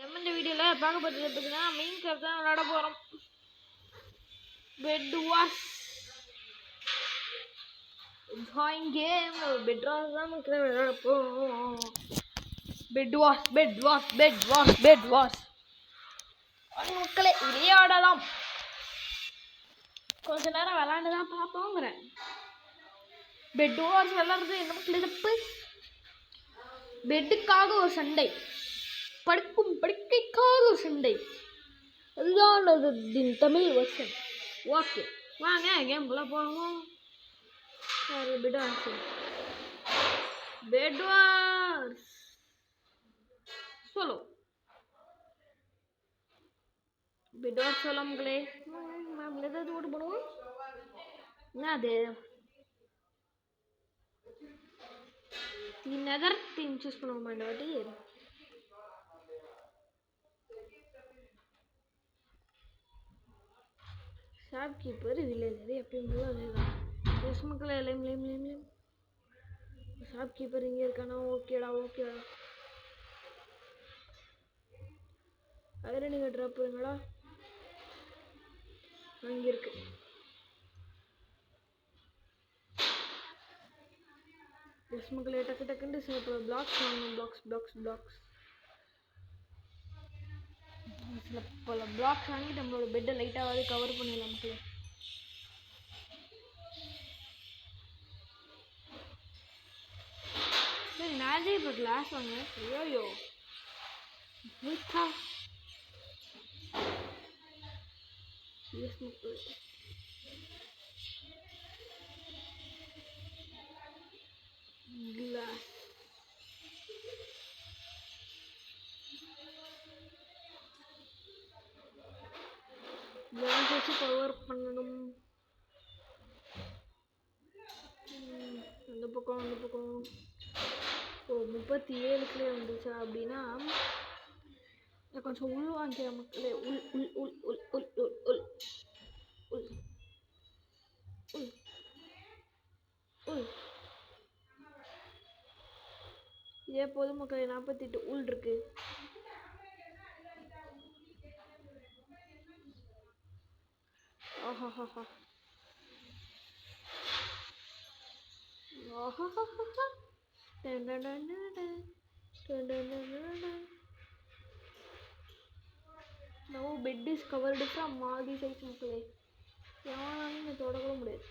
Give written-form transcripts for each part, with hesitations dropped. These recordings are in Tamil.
இந்த வீடியோவில் பார்க்க போகிறது பார்த்தீங்கன்னா மெயின் கேர் தான் விளையாட போகிறோம். Bed wars join game. Bed wars தான் விளையாட போகிறோம். Bed wars bed wars bed wars bed wars மக்களை விளையாடலாம். கொஞ்ச நேரம் விளையாண்டு தான் பார்ப்போங்கிறேன். பெட் வாஷ் விளையாடுறது என்ன மக்கள் தப்பு. பெட்டுக்காக ஒரு சண்டை, படுக்கும் படுக்கைக்காக ஒரு சண்டை, அதுதான் தமிழ் வருஷன். ஓகே வாங்க கேம்குள்ளே போவோம். பெட் வாஷ் பெட் வாஷ் சொல்லு பெட் வாஷ் சொல்ல மக்களே. நம்ம ஏதாவது ஓட்டு பண்ணுவோம். என்ன அது நெதர் தீம் சூஸ் பண்ணுவோமா இந்த வாட்டி? ஷாப்கீப்பர் வில்லேஜ் எப்பயும் போல அதேதான். எஸ் மக்களே Lime Lime Lime Lime. Shopkeeper இங்கே இருக்கானா? ஓகேடா ஓகேடா. ஐரன் நீங்கள் ட்ராப் பண்ணுங்களா? அங்கே இருக்கு. எஸ் மக்களே டக்கு டக்குன்னு சில பிளாக்ஸ் வாங்கணும். பிளாக்ஸ் சில பல பிளாக்ஸ் வாங்கி நம்மளோட பெட்டை லைட்டாவது கவர் பண்ணிடலாம் மக்களே. சரி நானே இப்போ கிளாஸ் வாங்க. ஐயோ எஸ் மக்களே கிளாஸ் கிளாஸ் வச்சு கவர் பண்ணணும். அந்த பக்கம் ஓ 37க்குள்ளே வந்துச்சா? அப்படின்னா கொஞ்சம் உள் வாங்கிக்கிற மக்களே. உள் உள் உள் உள் உள் உள் உள் உள் உள் உள் இதே போதும் மக்களே. 48 உள் இருக்கு. ஆஹாஹா Now bed is covered from all the sides மக்களே. யாராலையும் இதை தொடக்கூட முடியாது.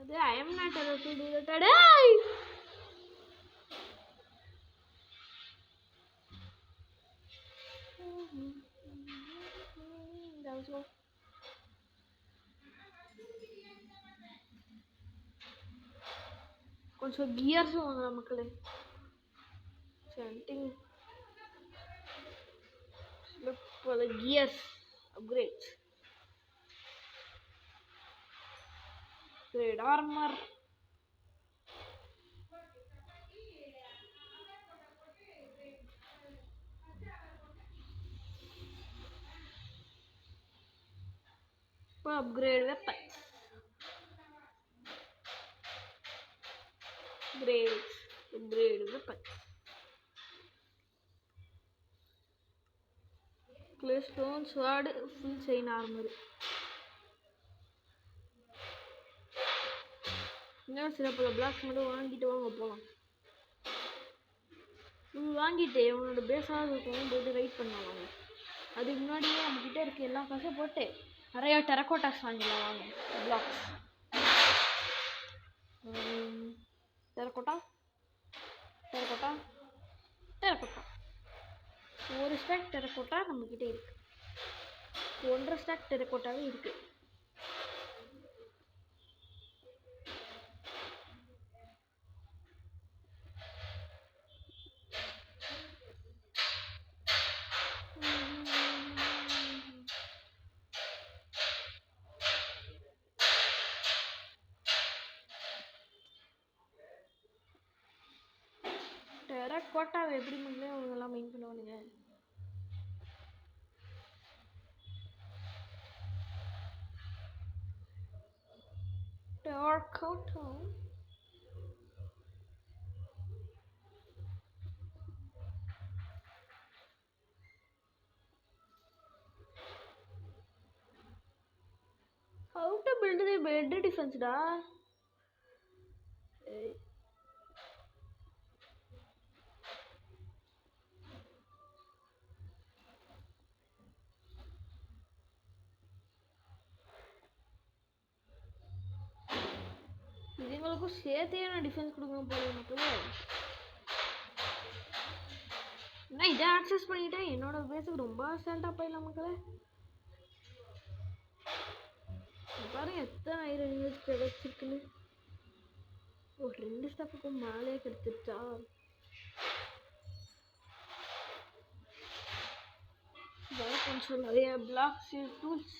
அது I am not allowed to do that today. கொஞ்சம் கியர்ஸ் வாங்கலாம் மக்களே. Sending for the gears upgrades. Red armor, for upgrade weapons, upgrade weapons, claystone sword, full chain armor. இன்னும் சில பல பிளாக்ஸ் மட்டும் வாங்கிட்டு வாங்க போகலாம். வாங்கிட்டு உன்னோட பேஸாக இருக்கும் போயிட்டு ரைட் பண்ணுவாங்க. அதுக்கு முன்னாடியே நம்மக்கிட்ட இருக்க எல்லா காசும் போட்டு நிறையா டெரக்கோட்டாஸ் வாங்கிடலாம். வாங்க பிளாக்ஸ் டெரக்கோட்டா ஒரு ஸ்டாக் டெரக்கோட்டா நம்மக்கிட்ட இருக்கு. 1.5 ஸ்டாக் டெரக்கோட்டாவே இருக்கு. டெரக்கோட்டாவை எப்படி மக்களே அவங்கெல்லாம் மெயின் பண்ணுவானுங்க? டெரக்கோட்டா ரெண்டு பெட் டிஃபென்ஸ்டா. இதுங்களுக்கும் சேர்த்தே நான் டிஃபென்ஸ் கொடுக்கணும் போல மக்களே. நான் இதை ஆக்சஸ் பண்ணிட்டேன். என்னோட பேஸுக்கு ரொம்ப அசால்ட்டாக போயிடலாம் மக்களே. பாருங்க எத்தனை ஐரன் யூஸ் கிடைச்சிருக்குன்னு. ஒரு 2 ஸ்டெப்புக்கும் மேலே கிடைச்சிருச்சா. கொஞ்சம் நிறைய பிளாக்ஸ் டூல்ஸ்.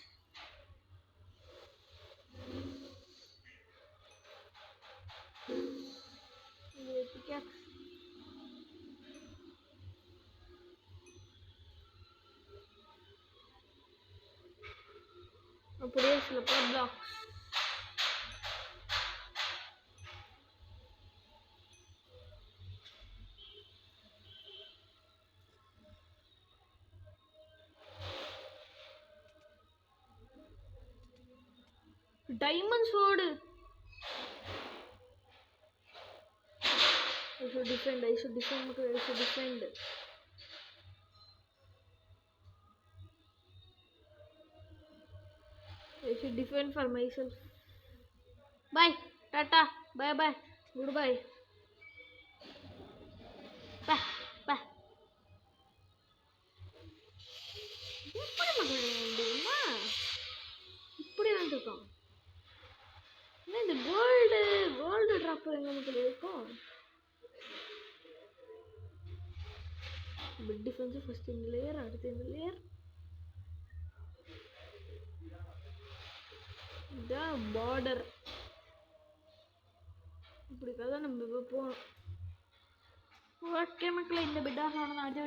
அப்படியே சில பல blocks. Diamond sword. I should defend. I should defend. I should defend for myself. Bye. Tata. Bye bye. Goodbye. Bye. Bye. எப்படி முடியுமா? இப்படி வந்துருக்கோம். இந்த கோல்டு ட்ராப் எங்க மக்கள் இருக்கும். பிட் டிஃபென்ஸ் ஃபர்ஸ்ட் இந்த லேயர், அடுத்து இந்த லேயர். இதான் பார்டர். இப்படிக்காக நம்ம இப்போ போகணும். ஓகே மக்களே, இந்த பிட்டாக நான்